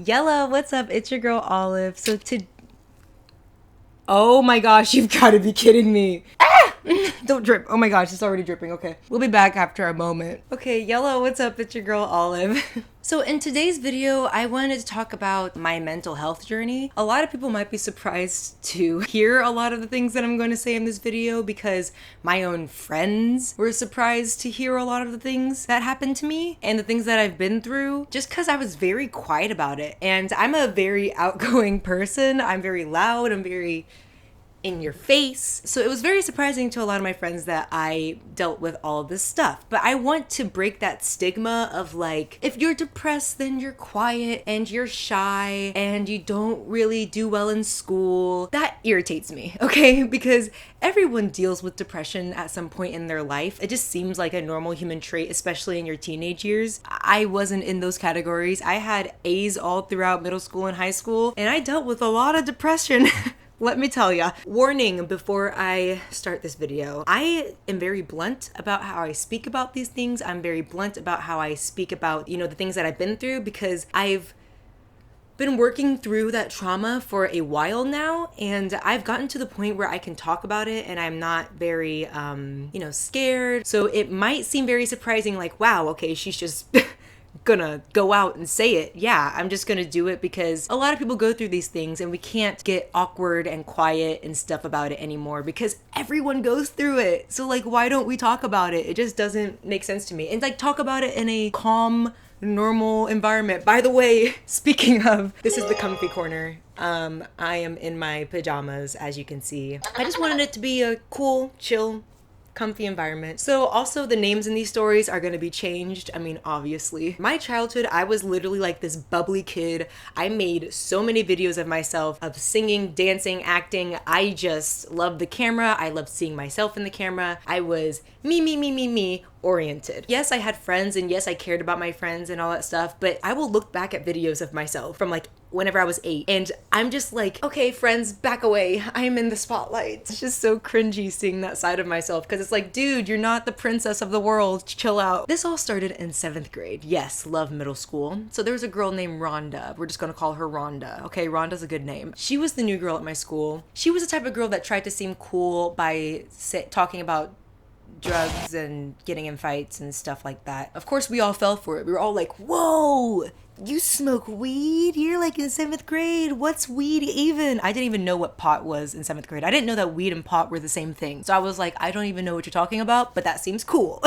Yella, what's up? It's your girl Olive. Oh my gosh, you've got to be kidding me. Don't drip. Oh my gosh, it's already dripping. Okay. We'll be back after a moment. Okay, Yellow, what's up? It's your girl Olive. So in today's video, I wanted to talk about my mental health journey. A lot of people might be surprised to hear a lot of the things that I'm going to say in this video because my own friends were surprised to hear a lot of the things that happened to me and the things that I've been through just because I was very quiet about it. And I'm a very outgoing person. I'm very loud. I'm very in your face. So it was very surprising to a lot of my friends that I dealt with all this stuff. But I want to break that stigma of like, if you're depressed, then you're quiet and you're shy and you don't really do well in school. That irritates me, okay? Because everyone deals with depression at some point in their life. It just seems like a normal human trait, especially in your teenage years. I wasn't in those categories. I had A's all throughout middle school and high school, and I dealt with a lot of depression. Let me tell ya. Warning before I start this video. I am very blunt about how I speak about these things. I'm very blunt about how I speak about, the things that I've been through because I've been working through that trauma for a while now, and I've gotten to the point where I can talk about it and I'm not very, scared. So it might seem very surprising, like, wow, okay, she's just gonna go out and say it. Yeah, I'm just gonna do it because a lot of people go through these things and we can't get awkward and quiet and stuff about it anymore because everyone goes through it. So like, why don't we talk about it? It just doesn't make sense to me. And like, talk about it in a calm, normal environment. By the way, speaking of, this is the comfy corner. I am in my pajamas, as you can see. I just wanted it to be a cool, chill, comfy environment. So also the names in these stories are going to be changed. I mean, obviously. My childhood, I was literally like this bubbly kid. I made so many videos of myself of singing, dancing, acting. I just loved the camera. I loved seeing myself in the camera. I was me oriented. Yes, I had friends and yes, I cared about my friends and all that stuff, but I will look back at videos of myself from like whenever I was 8 and I'm just like, okay, friends, back away. I am in the spotlight. It's just so cringy seeing that side of myself because it's like, dude, you're not the princess of the world. Chill out. This all started in 7th grade. Yes, love middle school. So there was a girl named Rhonda. We're just gonna call her Rhonda. Okay, Rhonda's a good name. She was the new girl at my school. She was the type of girl that tried to seem cool by talking about drugs and getting in fights and stuff like that. Of course, we all fell for it. We were all like, whoa, you smoke weed? You're like in 7th grade. What's weed even? I didn't even know what pot was in 7th grade. I didn't know that weed and pot were the same thing. So I was like, I don't even know what you're talking about, but that seems cool.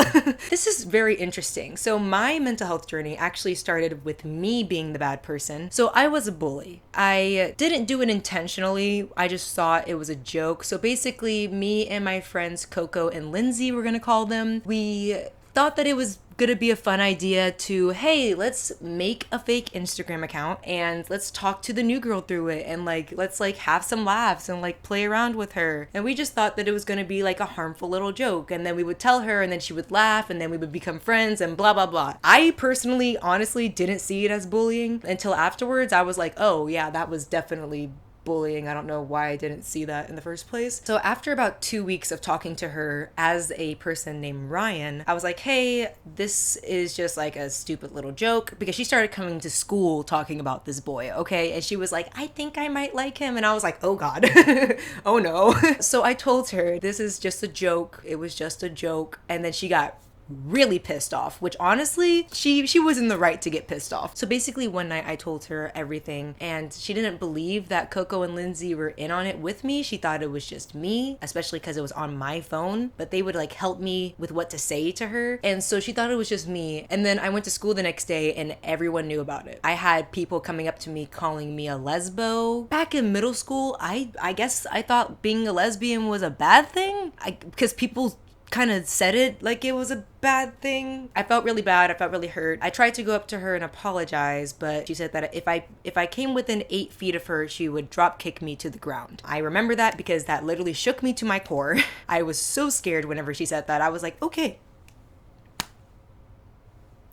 This is very interesting. So my mental health journey actually started with me being the bad person. So I was a bully. I didn't do it intentionally. I just thought it was a joke. So basically me and my friends Coco and Lindsay, we're gonna call them, we thought that it was gonna be a fun idea to, hey, let's make a fake Instagram account and let's talk to the new girl through it and like let's like have some laughs and like play around with her. And we just thought that it was gonna be like a harmful little joke, and then we would tell her and then she would laugh and then we would become friends and blah blah blah. I personally honestly didn't see it as bullying until afterwards. I was like, oh yeah, that was definitely bullying. I don't know why I didn't see that in the first place. So after about 2 weeks of talking to her as a person named Ryan, I was like, hey, this is just like a stupid little joke, because she started coming to school talking about this boy, okay? And she was like, I think I might like him. And I was like, oh God, oh no. So I told her, this is just a joke. It was just a joke. And then she got really pissed off, which honestly, she was in the right to get pissed off. So basically one night I told her everything and she didn't believe that Coco and Lindsay were in on it with me. She thought it was just me, especially because it was on my phone, but they would like help me with what to say to her. And so she thought it was just me. And then I went to school the next day and everyone knew about it. I had people coming up to me calling me a lesbo. Back in middle school, I guess I thought being a lesbian was a bad thing, because people kind of said it like it was a bad thing. I felt really bad. I felt really hurt. I tried to go up to her and apologize, but she said that if I came within 8 feet of her, she would drop kick me to the ground. I remember that because that literally shook me to my core. I was so scared whenever she said that. I was like, okay,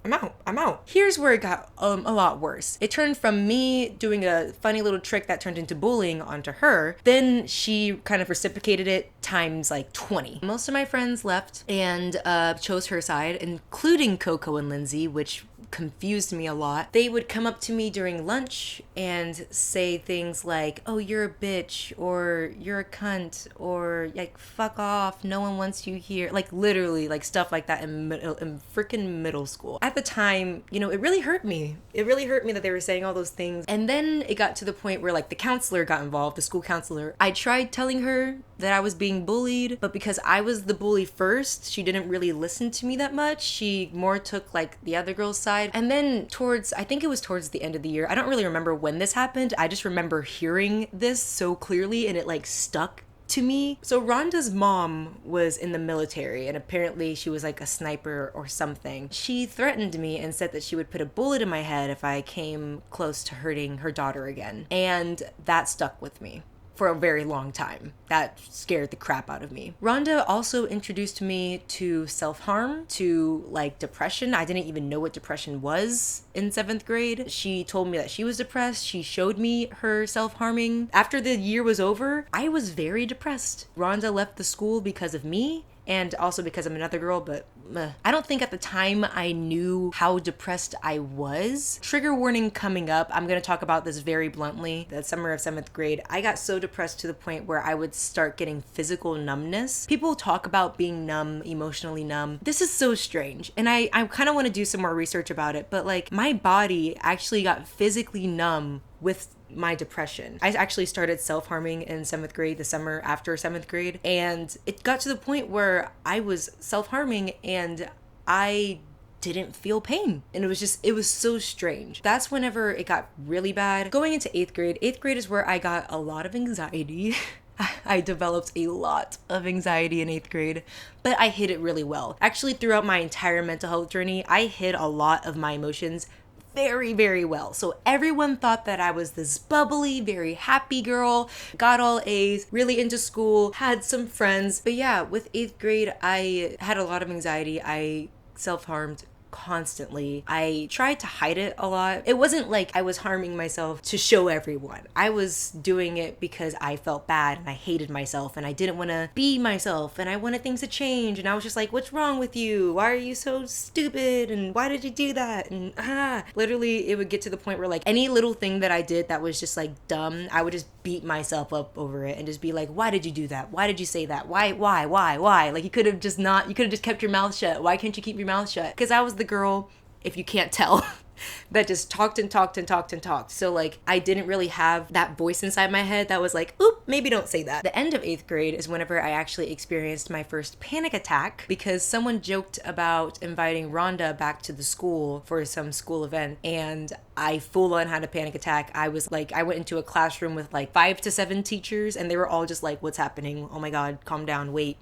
I'm out. Here's where it got a lot worse. It turned from me doing a funny little trick that turned into bullying onto her. Then she kind of reciprocated it times like 20. Most of my friends left and chose her side, including Coco and Lindsay, which confused me a lot. They would come up to me during lunch and say things like, oh, you're a bitch, or you're a cunt, or like, fuck off, no one wants you here. Like literally like stuff like that in freaking middle school. At the time, you know, it really hurt me. It really hurt me that they were saying all those things. And then it got to the point where like the counselor got involved, the school counselor. I tried telling her that I was being bullied, but because I was the bully first, she didn't really listen to me that much. She more took like the other girl's side. And then I think it was towards the end of the year, I don't really remember when this happened. I just remember hearing this so clearly and it like stuck to me. So Rhonda's mom was in the military and apparently she was like a sniper or something. She threatened me and said that she would put a bullet in my head if I came close to hurting her daughter again. And that stuck with me for a very long time. That scared the crap out of me. Rhonda also introduced me to self-harm, to like depression. I didn't even know what depression was in 7th grade. She told me that she was depressed. She showed me her self-harming. After the year was over, I was very depressed. Rhonda left the school because of me and also because I'm another girl, but I don't think at the time I knew how depressed I was. Trigger warning coming up. I'm going to talk about this very bluntly. The summer of 7th grade, I got so depressed to the point where I would start getting physical numbness. People talk about being numb, emotionally numb. This is so strange. And I kind of want to do some more research about it, but like my body actually got physically numb with my depression. I actually started self-harming in 7th grade, the summer after 7th grade. And it got to the point where I was self-harming and I didn't feel pain. And it was so strange. That's whenever it got really bad. Going into 8th grade. 8th grade is where I got a lot of anxiety. I developed a lot of anxiety in 8th grade, but I hid it really well. Actually, throughout my entire mental health journey, I hid a lot of my emotions very, very well. So everyone thought that I was this bubbly, very happy girl, got all A's, really into school, had some friends. But yeah, with 8th grade, I had a lot of anxiety. I self-harmed constantly. I tried to hide it a lot. It wasn't like I was harming myself to show everyone. I was doing it because I felt bad and I hated myself and I didn't want to be myself and I wanted things to change, and I was just like, what's wrong with you? Why are you so stupid? And why did you do that? And literally it would get to the point where like any little thing that I did that was just like dumb, I would just beat myself up over it and just be like, why did you do that? Why did you say that? Why? Like you could have just kept your mouth shut. Why can't you keep your mouth shut? Because I was the girl, if you can't tell, that just talked and talked and talked and talked. So like I didn't really have that voice inside my head that was like, oop, maybe don't say that. The end of 8th grade is whenever I actually experienced my first panic attack because someone joked about inviting Rhonda back to the school for some school event, and I full on had a panic attack. I was like, I went into a classroom with like 5 to 7 teachers and they were all just like, what's happening? Oh my God, calm down, wait.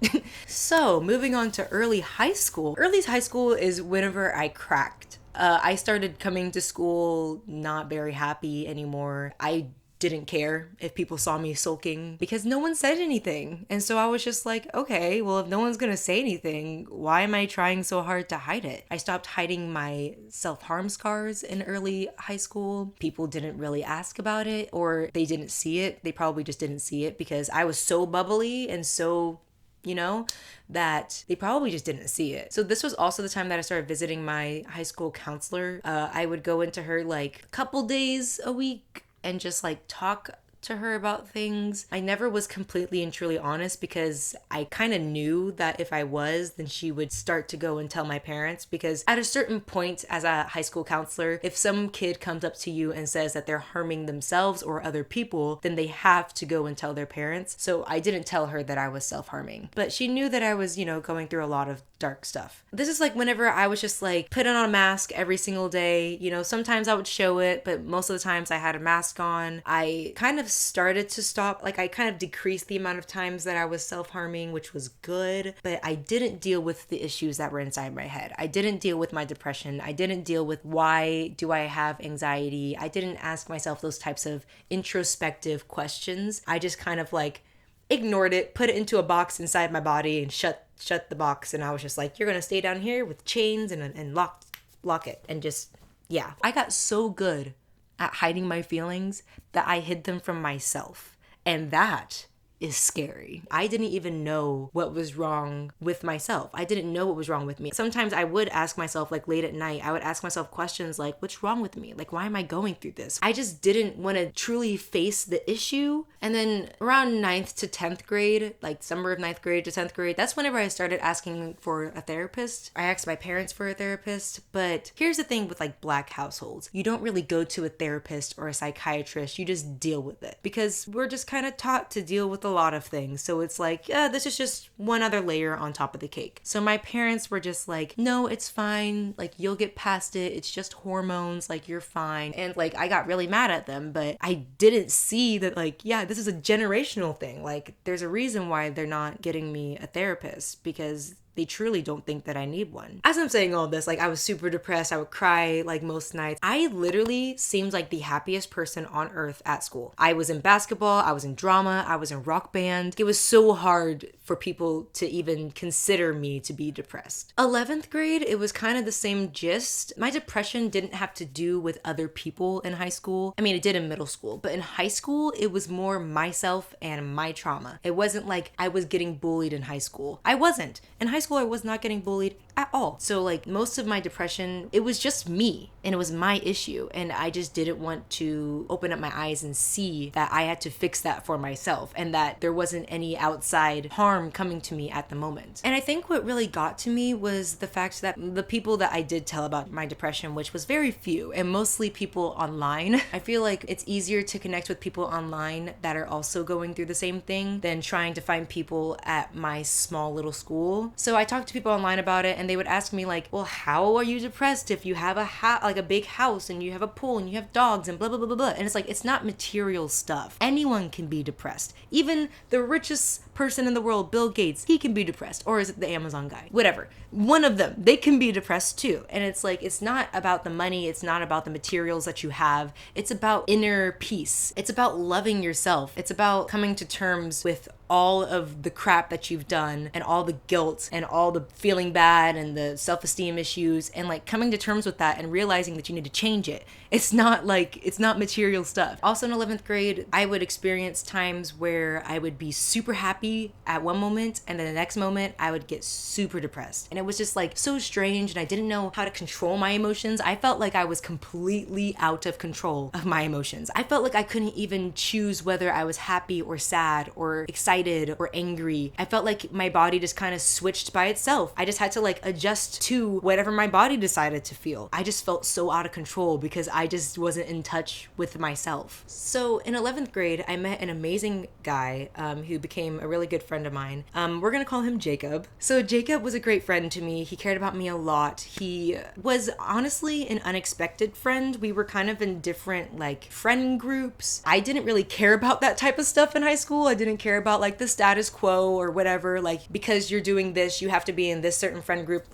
So moving on to early high school. Early high school is whenever I cracked. I started coming to school not very happy anymore. I didn't care if people saw me sulking because no one said anything. And so I was just like, okay, well, if no one's gonna say anything, why am I trying so hard to hide it? I stopped hiding my self-harm scars in early high school. People didn't really ask about it, or they didn't see it. They probably just didn't see it because I was so bubbly and so, you know, that they probably just didn't see it. So this was also the time that I started visiting my high school counselor. I would go into her like a couple days a week and just like talk to her about things. I never was completely and truly honest because I kind of knew that if I was, then she would start to go and tell my parents, because at a certain point as a high school counselor, if some kid comes up to you and says that they're harming themselves or other people, then they have to go and tell their parents. So I didn't tell her that I was self-harming, but she knew that I was, you know, going through a lot of dark stuff. This is like whenever I was just like putting on a mask every single day. You know, sometimes I would show it, but most of the times I had a mask on. I kind of started to stop, like I kind of decreased the amount of times that I was self-harming, which was good, but I didn't deal with the issues that were inside my head. I didn't deal with my depression. I didn't deal with why do I have anxiety. I didn't ask myself those types of introspective questions. I just kind of like ignored it, put it into a box inside my body and shut the box, and I was just like, you're gonna stay down here with chains and lock it, and just, yeah. I got so good at hiding my feelings that I hid them from myself, and that is scary. I didn't even know what was wrong with myself. I didn't know what was wrong with me. Sometimes I would ask myself, like late at night, I would ask myself questions like, what's wrong with me? Like, why am I going through this? I just didn't want to truly face the issue. And then around 9th to 10th grade, like summer of 9th grade to 10th grade, that's whenever I started asking for a therapist. I asked my parents for a therapist, but here's the thing with like Black households. You don't really go to a therapist or a psychiatrist, you just deal with it because we're just kind of taught to deal with a lot of things. So it's like, yeah, this is just one other layer on top of the cake. So my parents were just like, no, it's fine. Like, you'll get past it. It's just hormones. Like, you're fine. And like, I got really mad at them, but I didn't see that, like, yeah, this is a generational thing. Like, there's a reason why they're not getting me a therapist, because they truly don't think that I need one. As I'm saying all this, like, I was super depressed. I would cry like most nights. I literally seemed like the happiest person on earth at school. I was in basketball, I was in drama, I was in rock band. It was so hard for people to even consider me to be depressed. 11th grade, it was kind of the same gist. My depression didn't have to do with other people in high school. I mean, it did in middle school, but in high school, it was more myself and my trauma. It wasn't like I was getting bullied in high school. I wasn't. In high school, I was not getting bullied at all. So like, most of my depression, it was just me and it was my issue. And I just didn't want to open up my eyes and see that I had to fix that for myself and that there wasn't any outside harm coming to me at the moment. And I think what really got to me was the fact that the people that I did tell about my depression, which was very few and mostly people online, I feel like it's easier to connect with people online that are also going through the same thing than trying to find people at my small little school. So I talked to people online about it and they would ask me like, well, how are you depressed if you have like a big house and you have a pool and you have dogs and blah, blah, blah, blah, blah. And it's like, it's not material stuff. Anyone can be depressed. Even the richest person in the world, Bill Gates, he can be depressed. Or is it the Amazon guy? Whatever. One of them, they can be depressed too. And it's like, it's not about the money. It's not about the materials that you have. It's about inner peace. It's about loving yourself. It's about coming to terms with all of the crap that you've done and all the guilt and all the feeling bad and the self-esteem issues and like coming to terms with that and realizing that you need to change it. It's not material stuff. Also in 11th grade, I would experience times where I would be super happy at one moment and then the next moment I would get super depressed. And it was just like so strange and I didn't know how to control my emotions. I felt like I was completely out of control of my emotions. I felt like I couldn't even choose whether I was happy or sad or excited or angry. I felt like my body just kind of switched by itself. I just had to like adjust to whatever my body decided to feel. I just felt so out of control because I just wasn't in touch with myself. So in 11th grade, I met an amazing guy who became a really good friend of mine. We're gonna call him Jacob. So Jacob was a great friend to me. He cared about me a lot. He was honestly an unexpected friend. We were kind of in different like friend groups. I didn't really care about that type of stuff in high school. I didn't care about like the status quo or whatever, like because you're doing this, you have to be in this certain friend group.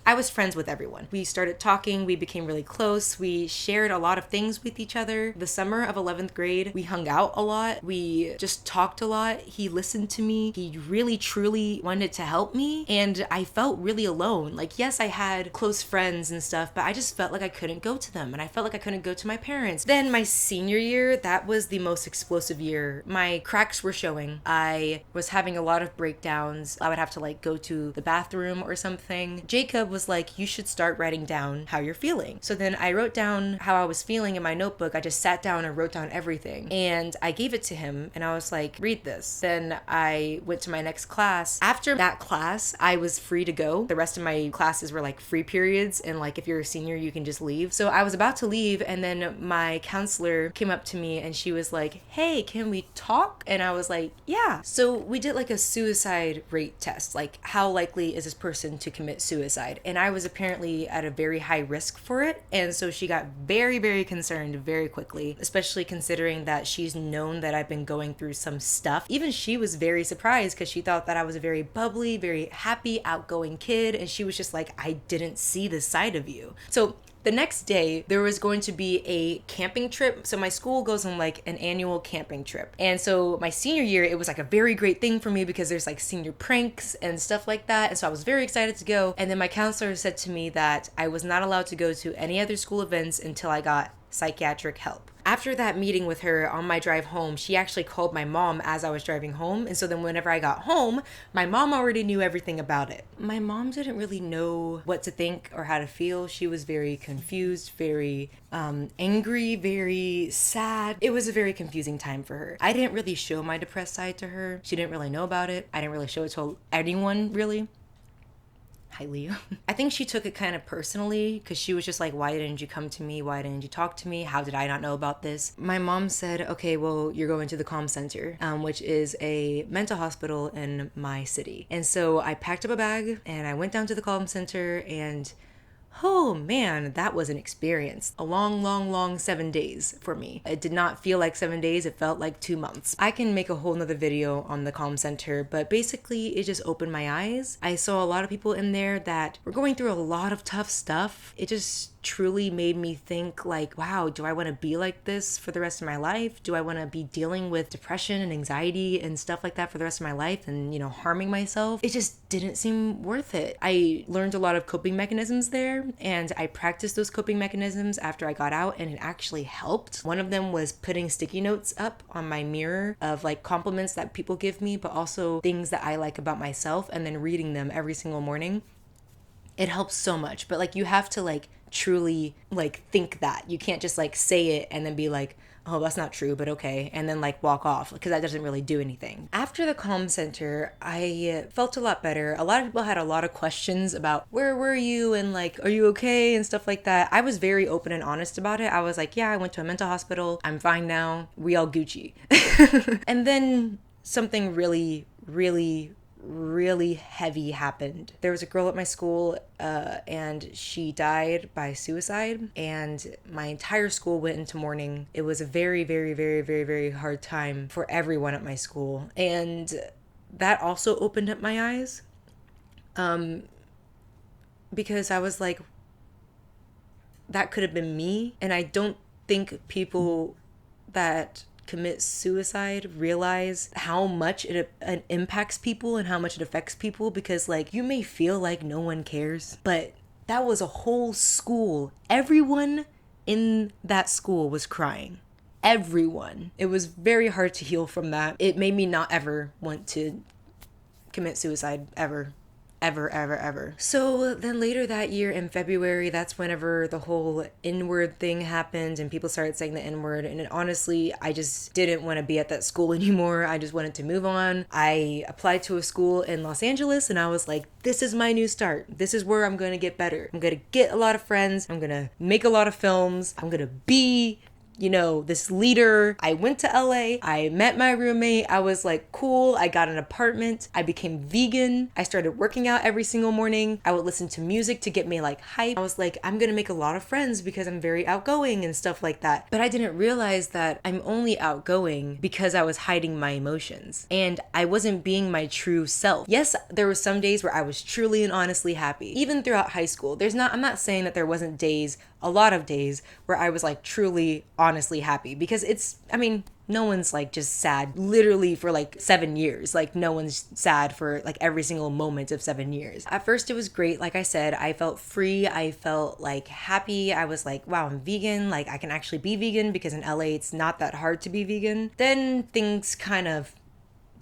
I was friends with everyone. We started talking, we became really close, we shared a lot of things with each other. The summer of 11th grade, we hung out a lot, we just talked a lot. He listened to me, he really truly wanted to help me, and I felt really alone. Like, yes, I had close friends and stuff, but I just felt like I couldn't go to them, and I felt like I couldn't go to my parents. Then my senior year, that was the most explosive year. My cracks were showing. I was having a lot of breakdowns. I would have to like go to the bathroom or something. Jacob was like, you should start writing down how you're feeling. So then I wrote down how I was feeling in my notebook. I just sat down and wrote down everything. And I gave it to him and I was like, read this. Then I went to my next class. After that class, I was free to go. The rest of my classes were like free periods. And like, if you're a senior, you can just leave. So I was about to leave. And then my counselor came up to me and she was like, hey, can we talk? And I was like, yeah. So we did like a suicide rate test. Like, how likely is this person to commit suicide? And I was apparently at a very high risk for it. And so she got very, very concerned very quickly, especially considering that she's known that I've been going through some stuff. Even she was very surprised because she thought that I was a very bubbly, very happy, outgoing kid. And she was just like, I didn't see this side of you. So the next day, there was going to be a camping trip. So my school goes on like an annual camping trip. And so my senior year, it was like a very great thing for me because there's like senior pranks and stuff like that. And so I was very excited to go. And then my counselor said to me that I was not allowed to go to any other school events until I got psychiatric help. After that meeting with her on my drive home, she actually called my mom as I was driving home. And so then whenever I got home, my mom already knew everything about it. My mom didn't really know what to think or how to feel. She was very confused, very angry, very sad. It was a very confusing time for her. I didn't really show my depressed side to her. She didn't really know about it. I didn't really show it to anyone, really. Hi, Leo. I think she took it kind of personally because she was just like, why didn't you come to me? Why didn't you talk to me? How did I not know about this? My mom said, okay, well, you're going to the Calm Center, which is a mental hospital in my city. And so I packed up a bag and I went down to the Calm Center, and oh man, that was an experience. A long, long, long 7 days for me. It did not feel like 7 days, it felt like 2 months. I can make a whole nother video on the Calm Center, but basically it just opened my eyes. I saw a lot of people in there that were going through a lot of tough stuff. It just truly made me think like, wow, do I want to be like this for the rest of my life? Do I want to be dealing with depression and anxiety and stuff like that for the rest of my life and, you know, harming myself? It just didn't seem worth it. I learned a lot of coping mechanisms there, and I practiced those coping mechanisms after I got out, and it actually helped. One of them was putting sticky notes up on my mirror of like compliments that people give me, but also things that I like about myself, and then reading them every single morning. It helps so much, but like you have to like truly like think that. You can't just like say it and then be like, oh, that's not true, but okay, and then like walk off, because that doesn't really do anything. After the Calm Center, I felt a lot better. A lot of people had a lot of questions about where were you and like, are you okay and stuff like that. I was very open and honest about it. I was like, yeah, I went to a mental hospital. I'm fine now. We all Gucci. And then something really, really, really heavy happened. There was a girl at my school and she died by suicide, and my entire school went into mourning. It was a very, very, very, very, very hard time for everyone at my school, and that also opened up my eyes because I was like, that could have been me. And I don't think people that commit suicide realize how much it impacts people and how much it affects people, because like you may feel like no one cares, but that was a whole school. Everyone in that school was crying. Everyone. It was very hard to heal from that. It made me not ever want to commit suicide ever. Ever. So then later that year in February, that's whenever the whole N-word thing happened and people started saying the N-word. And honestly, I just didn't want to be at that school anymore. I just wanted to move on. I applied to a school in Los Angeles and I was like, this is my new start. This is where I'm going to get better. I'm going to get a lot of friends. I'm going to make a lot of films. I'm going to be, you know, this leader. I went to LA. I met my roommate. I was like, cool. I got an apartment. I became vegan. I started working out every single morning. I would listen to music to get me like hype. I was like, I'm gonna make a lot of friends because I'm very outgoing and stuff like that. But I didn't realize that I'm only outgoing because I was hiding my emotions and I wasn't being my true self. Yes, there were some days where I was truly and honestly happy. Even throughout high school, I'm not saying that there wasn't days, a lot of days where I was like truly honestly happy, because no one's like just sad literally for like 7 years. Like no one's sad for like every single moment of 7 years. At first it was great. Like I said, I felt free. I felt like happy. I was like, wow, I'm vegan. Like I can actually be vegan because in LA it's not that hard to be vegan. Then things kind of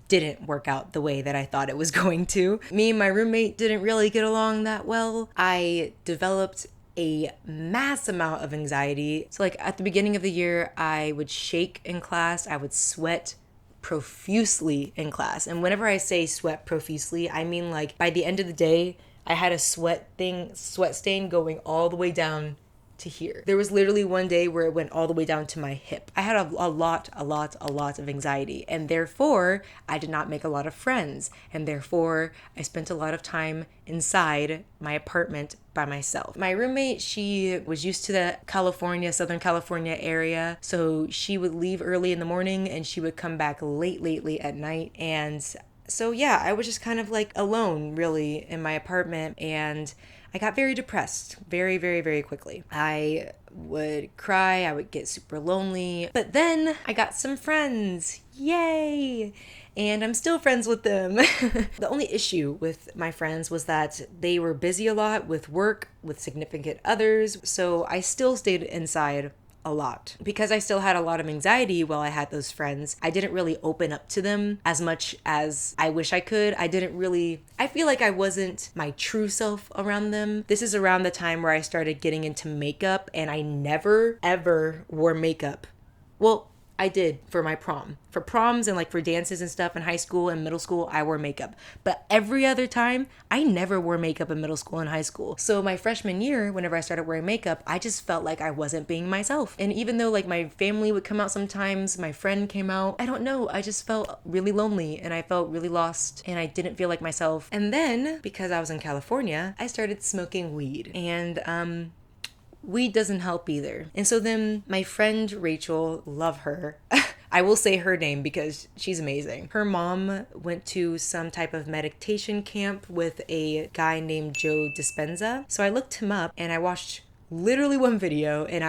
didn't work out the way that I thought it was going to. Me and my roommate didn't really get along that well. I developed a mass amount of anxiety. So like at the beginning of the year, I would shake in class. I would sweat profusely in class. And whenever I say sweat profusely, I mean like by the end of the day, I had a sweat stain going all the way down to here. There was literally one day where it went all the way down to my hip. I had a lot of anxiety, and therefore I did not make a lot of friends, and therefore I spent a lot of time inside my apartment by myself. My roommate, she was used to the Southern California area, so she would leave early in the morning and she would come back late at night. And so yeah, I was just kind of like alone really in my apartment, and I got very depressed very, very, very quickly. I would cry, I would get super lonely, but then I got some friends, yay! And I'm still friends with them. The only issue with my friends was that they were busy a lot with work, with significant others, so I still stayed inside a lot. Because I still had a lot of anxiety while I had those friends, I didn't really open up to them as much as I wish I could. I feel like I wasn't my true self around them. This is around the time where I started getting into makeup, and I never ever wore makeup. Well, I did for my prom. For proms and like for dances and stuff in high school and middle school, I wore makeup. But every other time, I never wore makeup in middle school and high school. So my freshman year, whenever I started wearing makeup, I just felt like I wasn't being myself. And even though like my family would come out sometimes, my friend came out, I don't know, I just felt really lonely and I felt really lost and I didn't feel like myself. And then, because I was in California, I started smoking weed. And weed doesn't help either. And so then my friend Rachel, love her. I will say her name because she's amazing. Her mom went to some type of meditation camp with a guy named Joe Dispenza. So I looked him up and I watched literally one video and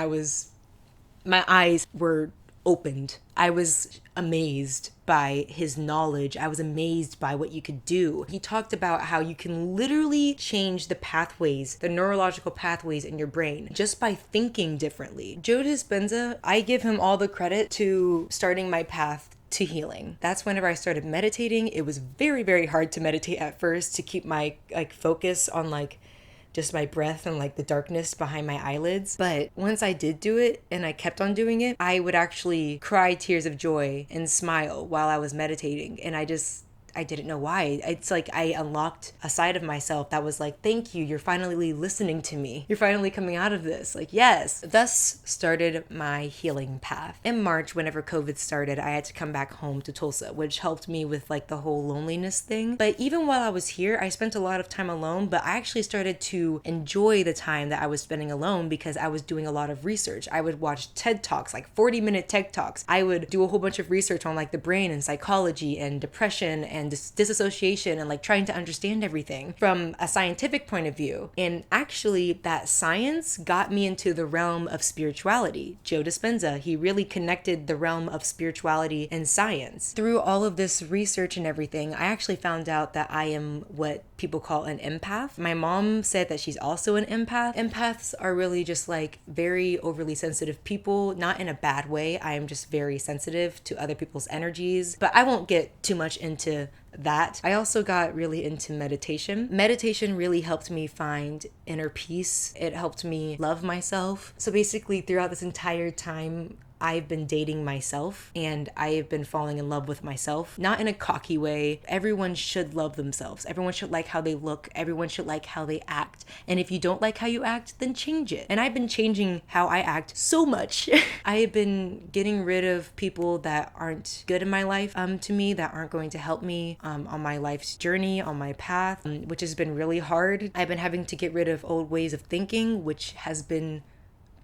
my eyes were opened. I was amazed by his knowledge. I was amazed by what you could do. He talked about how you can literally change the pathways, the neurological pathways in your brain just by thinking differently. Joe Dispenza, I give him all the credit to starting my path to healing. That's whenever I started meditating. It was very, very hard to meditate at first, to keep my focus on just my breath and the darkness behind my eyelids. But once I did do it and I kept on doing it, I would actually cry tears of joy and smile while I was meditating. And I didn't know why. It's like I unlocked a side of myself that was like, thank you, you're finally listening to me. You're finally coming out of this. Yes. Thus started my healing path. In March, whenever COVID started, I had to come back home to Tulsa, which helped me with the whole loneliness thing. But even while I was here, I spent a lot of time alone, but I actually started to enjoy the time that I was spending alone because I was doing a lot of research. I would watch TED Talks, 40-minute TED Talks. I would do a whole bunch of research on the brain and psychology and depression and disassociation and trying to understand everything from a scientific point of view. And actually that science got me into the realm of spirituality. Joe Dispenza, he really connected the realm of spirituality and science. Through all of this research and everything, I actually found out that I am what people call an empath. My mom said that she's also an empath. Empaths are really just very overly sensitive people, not in a bad way. I am just very sensitive to other people's energies, but I won't get too much into that. I also got really into meditation. Meditation really helped me find inner peace. It helped me love myself. So basically throughout this entire time, I've been dating myself and I have been falling in love with myself, not in a cocky way. Everyone should love themselves. Everyone should like how they look. Everyone should like how they act. And if you don't like how you act, then change it. And I've been changing how I act so much. I have been getting rid of people that aren't good in my life to me, that aren't going to help me on my life's journey, on my path, which has been really hard. I've been having to get rid of old ways of thinking, which has been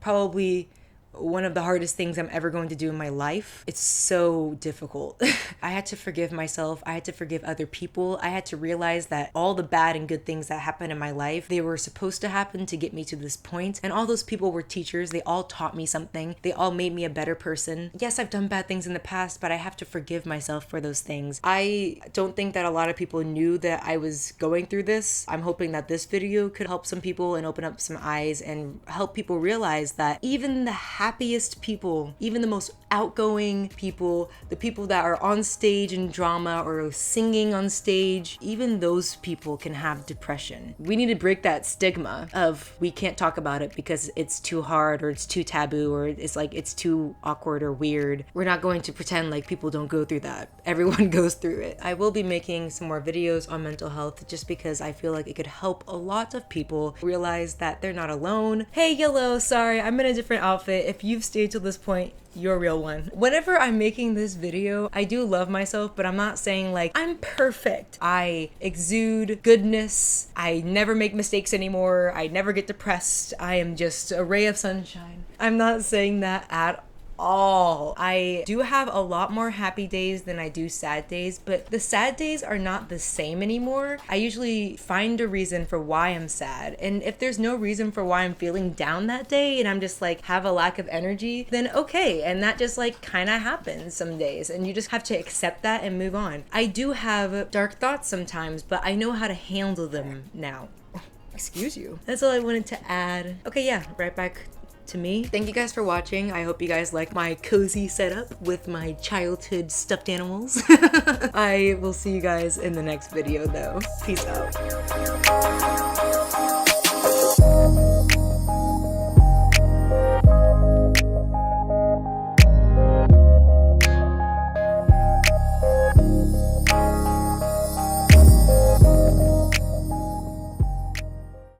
probably one of the hardest things I'm ever going to do in my life. It's so difficult. I had to forgive myself. I had to forgive other people. I had to realize that all the bad and good things that happened in my life, they were supposed to happen to get me to this point. And all those people were teachers. They all taught me something. They all made me a better person. Yes, I've done bad things in the past, but I have to forgive myself for those things. I don't think that a lot of people knew that I was going through this. I'm hoping that this video could help some people and open up some eyes and help people realize that even the happiest people, even the most outgoing people, the people that are on stage in drama or singing on stage, even those people can have depression. We need to break that stigma of we can't talk about it because it's too hard or it's too taboo or it's too awkward or weird. We're not going to pretend like people don't go through that. Everyone goes through it. I will be making some more videos on mental health just because I feel like it could help a lot of people realize that they're not alone. Hey, Yellow, sorry, I'm in a different outfit. If you've stayed till this point, you're a real one. Whenever I'm making this video, I do love myself, but I'm not saying I'm perfect. I exude goodness. I never make mistakes anymore. I never get depressed. I am just a ray of sunshine. I'm not saying that at all. I do have a lot more happy days than I do sad days, but the sad days are not the same anymore. I usually find a reason for why I'm sad, and if there's no reason for why I'm feeling down that day and I'm just have a lack of energy, then okay, and that just kind of happens some days and you just have to accept that and move on. I do have dark thoughts sometimes, but I know how to handle them now. Excuse you. That's all I wanted to add. Okay, yeah, right back to me. Thank you guys for watching. I hope you guys like my cozy setup with my childhood stuffed animals. I will see you guys in the next video though. Peace out.